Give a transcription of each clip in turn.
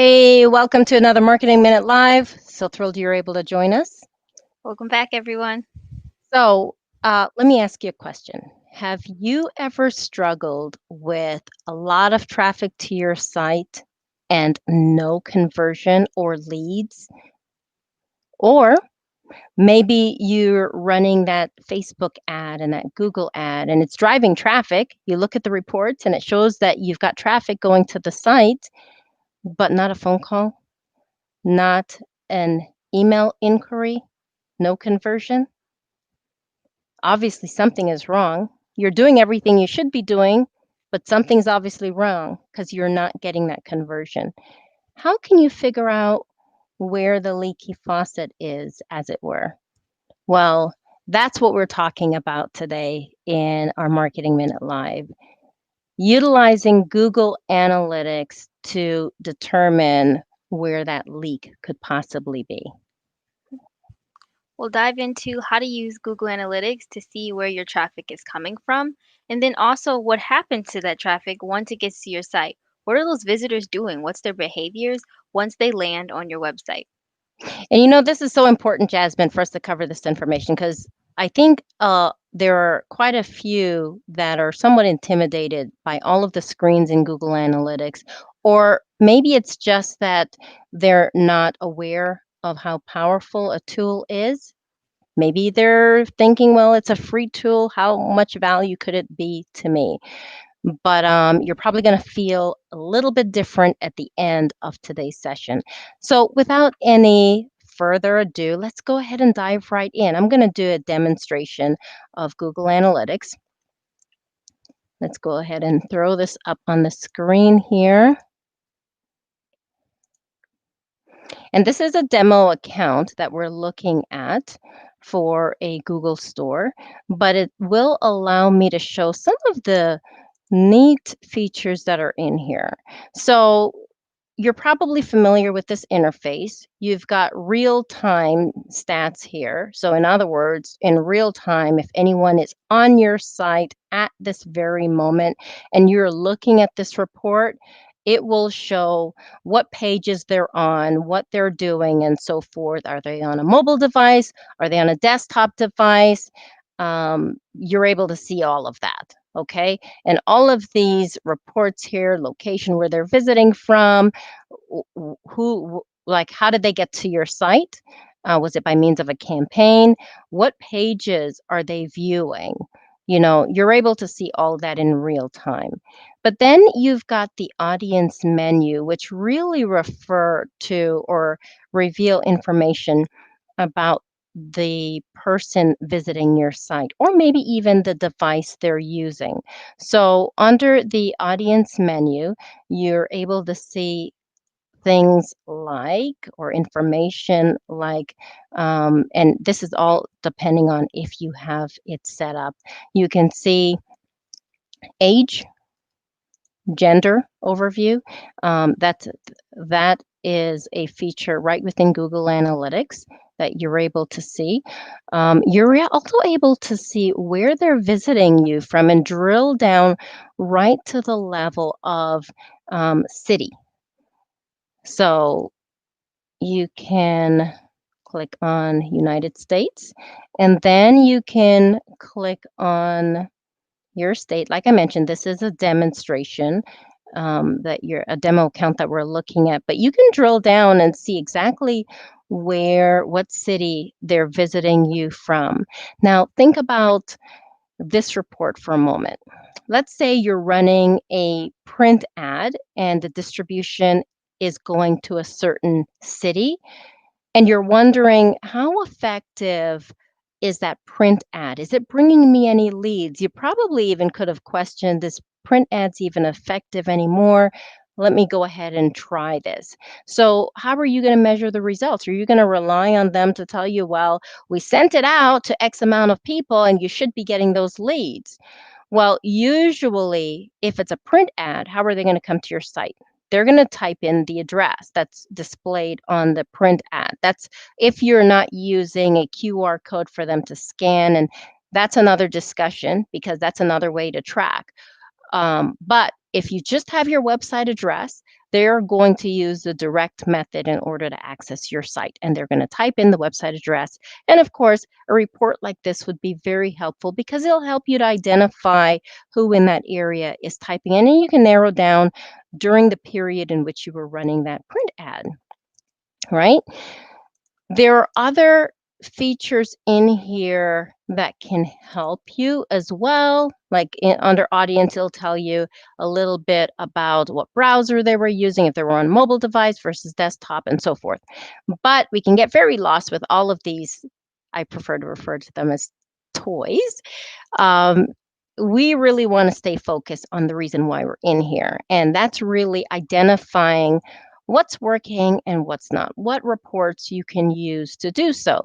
Hey, welcome to another Marketing Minute Live. So thrilled you're able to join us. Welcome back, everyone. So, let me ask you a question. Have you ever struggled with a lot of traffic to your site and no conversion or leads? Or maybe you're running that Facebook ad and that Google ad and it's driving traffic. You look at the reports and it shows that you've got traffic going to the site, but not a phone call, not an email inquiry, no conversion. Obviously, something is wrong. You're doing everything you should be doing, but something's obviously wrong because you're not getting that conversion. How can you figure out where the leaky faucet is, as it were? Well, that's what we're talking about today in our Marketing Minute Live. Utilizing Google Analytics to determine where that leak could possibly be. We'll dive into how to use Google Analytics to see where your traffic is coming from, and then also what happens to that traffic once it gets to your site. What are those visitors doing? What's their behaviors once they land on your website? And this is so important, Jasmine, for us to cover this information because I think there are quite a few that are somewhat intimidated by all of the screens in Google Analytics, or maybe it's just that they're not aware of how powerful a tool is. Maybe they're thinking, well, it's a free tool. How much value could it be to me? But you're probably going to feel a little bit different at the end of today's session. So without any further ado, let's go ahead and dive right in. I'm going to do a demonstration of Google Analytics. Let's go ahead and throw this up on the screen here. And this is a demo account that we're looking at for a Google store, but it will allow me to show some of the neat features that are in here. So you're probably familiar with this interface. You've got real-time stats here. So in other words, in real time, if anyone is on your site at this very moment and you're looking at this report, it will show what pages they're on, what they're doing, and so forth. Are they on a mobile device? Are they on a desktop device? You're able to see all of that, okay? And all of these reports here, location where they're visiting from, who, like, how did they get to your site? Was it by means of a campaign? What pages are they viewing? You're able to see all that in real time. But then you've got the audience menu, which really refer to or reveal information about the person visiting your site, or maybe even the device they're using. So under the audience menu, you're able to see things like, or information like, and this is all depending on if you have it set up. You can see age, gender overview. That is a feature right within Google Analytics that you're able to see. Also able to see where they're visiting you from and drill down right to the level of city. So you can click on United States, and then you can click on your state. Like I mentioned, this is a demonstration that you're a demo account that we're looking at, but you can drill down and see exactly what city they're visiting you from. Now, think about this report for a moment. Let's say you're running a print ad and the distribution is going to a certain city, and you're wondering how effective is that print ad? Is it bringing me any leads? You probably even could have questioned, this print ad's even effective anymore? Let me go ahead and try this. So how are you going to measure the results? Are you going to rely on them to tell you, well, we sent it out to X amount of people and you should be getting those leads? Well, usually, if it's a print ad, how are they going to come to your site? They're going to type in the address that's displayed on the print ad. That's if you're not using a QR code for them to scan, and that's another discussion because that's another way to track. But if you just have your website address, they're going to use the direct method in order to access your site. And they're going to type in the website address. And of course, a report like this would be very helpful because it'll help you to identify who in that area is typing in. And you can narrow down during the period in which you were running that print ad, right? There are other features in here that can help you as well. Like under audience, it'll tell you a little bit about what browser they were using, if they were on mobile device versus desktop, and so forth. But we can get very lost with all of these. I prefer to refer to them as toys. Um, we really want to stay focused on the reason why we're in here. And that's really identifying what's working and what's not, what reports you can use to do so.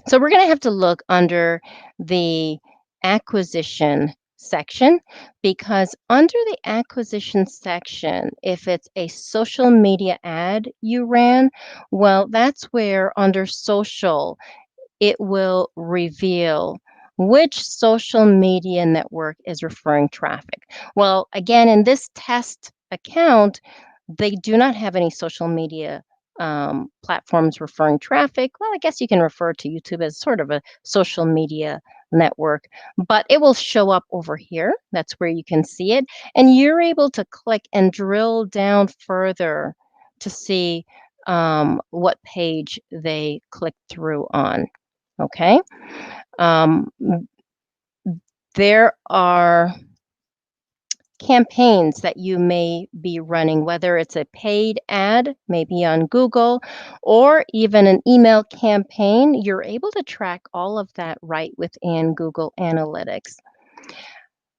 So we're going to have to look under the acquisition section, because under the acquisition section, if it's a social media ad you ran, well, that's where under social, it will reveal which social media network is referring traffic. Well, again, in this test account, they do not have any social media platforms referring traffic. Well, I guess you can refer to YouTube as sort of a social media network, but it will show up over here. That's where you can see it. And you're able to click and drill down further to see what page they clicked through on. Okay. Um, there are campaigns that you may be running, whether it's a paid ad, maybe on Google, or even an email campaign. You're able to track all of that right within Google Analytics.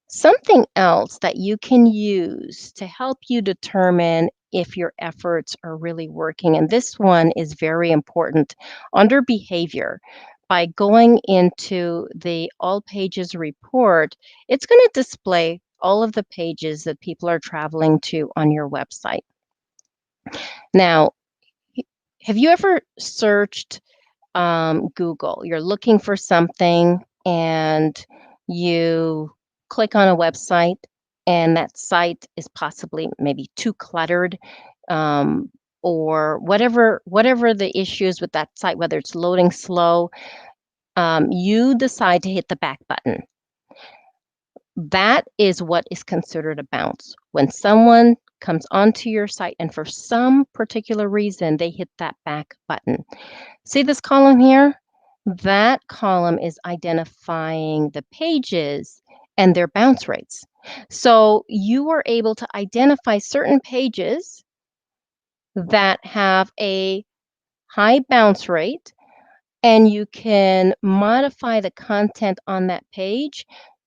Something else that you can use to help you determine if your efforts are really working, and this one is very important, under behavior. By going into the All Pages report, it's going to display all of the pages that people are traveling to on your website. Now, have you ever searched Google? You're looking for something and you click on a website, and that site is possibly maybe too cluttered, um, or whatever the issues with that site, whether it's loading slow, you decide to hit the back button. That is what is considered a bounce. When someone comes onto your site and for some particular reason they hit that back button. See this column here? That column is identifying the pages and their bounce rates. So you are able to identify certain pages that have a high bounce rate, and you can modify the content on that page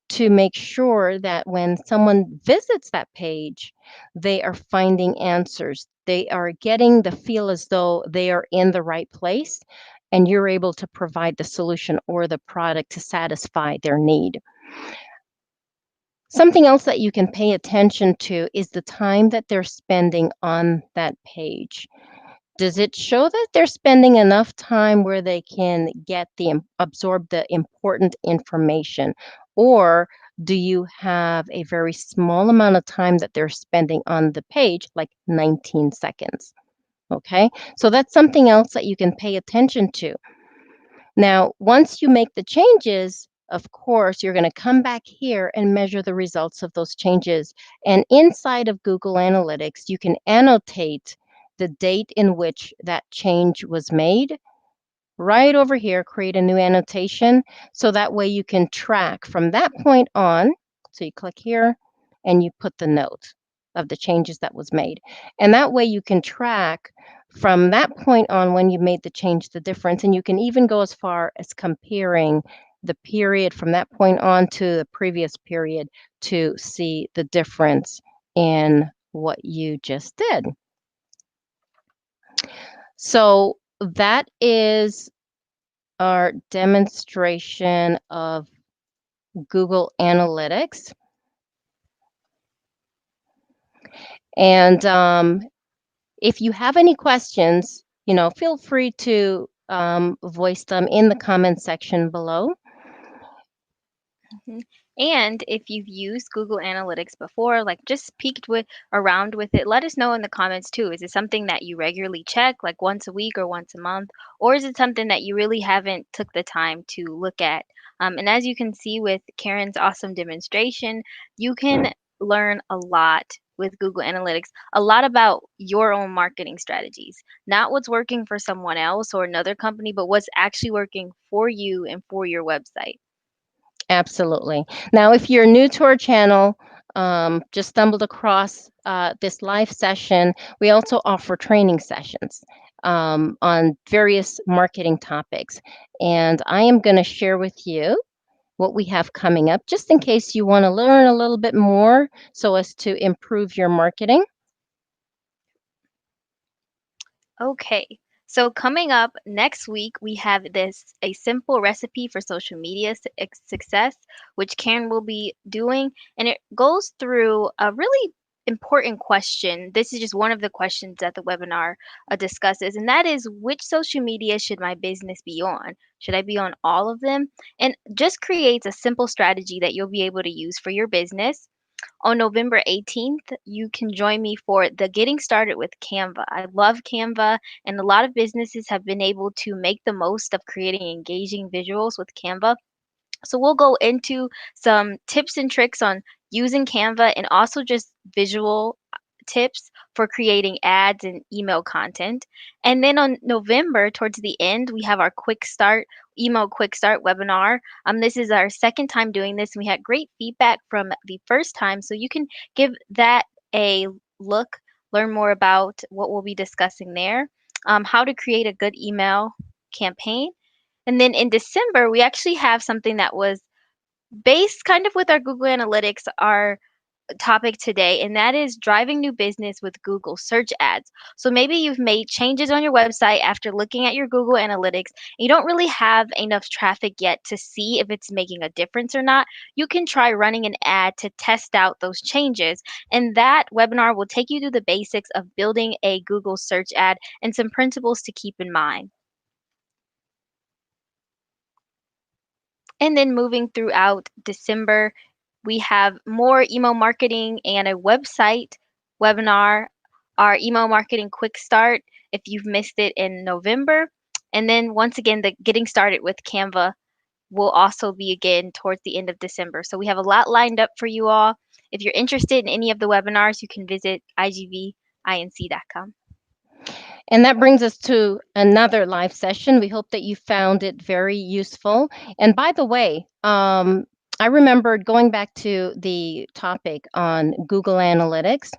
to make sure that when someone visits that page, they are finding answers. They are getting the feel as though they are in the right place, and you're able to provide the solution or the product to satisfy their need. Something else that you can pay attention to is the time that they're spending on that page. Does it show that they're spending enough time where they can get absorb the important information? Or do you have a very small amount of time that they're spending on the page, like 19 seconds? Okay, so that's something else that you can pay attention to. Now, once you make the changes, of course, you're going to come back here and measure the results of those changes. And inside of Google Analytics, you can annotate the date in which that change was made. Right over here, create a new annotation. So that way you can track from that point on. So you click here and you put the note of the changes that was made. And that way you can track from that point on when you made the change, the difference. And you can even go as far as comparing the period from that point on to the previous period to see the difference in what you just did. So that is our demonstration of Google Analytics. And if you have any questions, feel free to voice them in the comment section below. Mhm. And if you've used Google Analytics before, like just peeked with around with it, let us know in the comments too. Is it something that you regularly check, like once a week or once a month, or is it something that you really haven't took the time to look at? And as you can see with Karen's awesome demonstration, you can learn a lot with Google Analytics, a lot about your own marketing strategies, not what's working for someone else or another company, but what's actually working for you and for your website. Absolutely. Now, if you're new to our channel, just stumbled across this live session, we also offer training sessions on various marketing topics. And I am going to share with you what we have coming up, just in case you want to learn a little bit more so as to improve your marketing. Okay. So coming up next week, we have this a simple recipe for social media success, which Karen will be doing, and it goes through a really important question. This is just one of the questions that the webinar discusses, and that is which social media should my business be on? Should I be on all of them? And just creates a simple strategy that you'll be able to use for your business. On November 18th, you can join me for the Getting Started with Canva. I love Canva, and a lot of businesses have been able to make the most of creating engaging visuals with Canva. So we'll go into some tips and tricks on using Canva and also just visual tips for creating ads and email content. And then on November, towards the end, we have our email quick start webinar. This is our second time doing this, and we had great feedback from the first time. So you can give that a look, learn more about what we'll be discussing there, how to create a good email campaign. And then in December, we actually have something that was based kind of with our Google Analytics, our topic today, and that is driving new business with Google search ads. So maybe you've made changes on your website after looking at your Google Analytics, and you don't really have enough traffic yet to see if it's making a difference or not. You can try running an ad to test out those changes. And that webinar will take you through the basics of building a Google search ad and some principles to keep in mind. And then moving throughout December, we have more email marketing and a website webinar, our email marketing quick start if you've missed it in November. And then once again, the getting started with Canva will also be again towards the end of December. So we have a lot lined up for you all. If you're interested in any of the webinars, you can visit igvinc.com. And that brings us to another live session. We hope that you found it very useful. And by the way, I remembered going back to the topic on Google Analytics.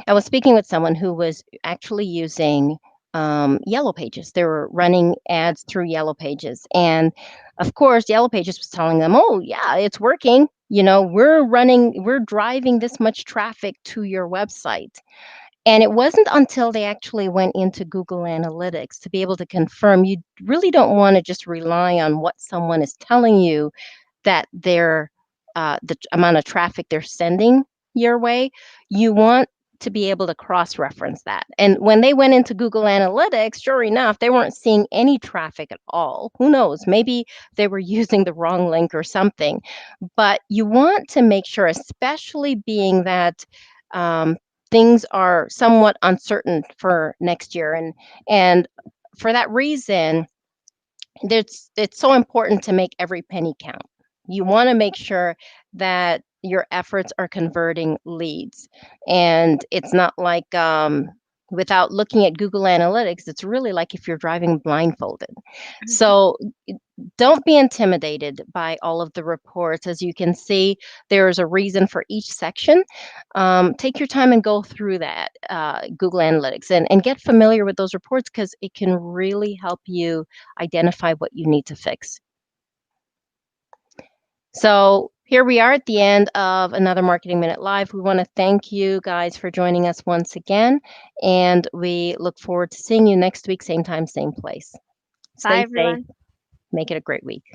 I was speaking with someone who was actually using Yellow Pages. They were running ads through Yellow Pages. And of course, Yellow Pages was telling them, oh, yeah, it's working. You know, we're driving this much traffic to your website. And it wasn't until they actually went into Google Analytics to be able to confirm. You really don't want to just rely on what someone is telling you that the amount of traffic they're sending your way. You want to be able to cross-reference that. And when they went into Google Analytics, sure enough, they weren't seeing any traffic at all. Who knows? Maybe they were using the wrong link or something. But you want to make sure, especially being that um, things are somewhat uncertain for next year, and for that reason, it's so important to make every penny count. You want to make sure that your efforts are converting leads. And it's not like without looking at Google Analytics, it's really like if you're driving blindfolded. Mhm. So don't be intimidated by all of the reports. As you can see, there's a reason for each section. Take your time and go through that Google Analytics and get familiar with those reports because it can really help you identify what you need to fix. So here we are at the end of another Marketing Minute Live. We want to thank you guys for joining us once again, and we look forward to seeing you next week, same time, same place. Bye, Stay safe. everyone. Make it a great week.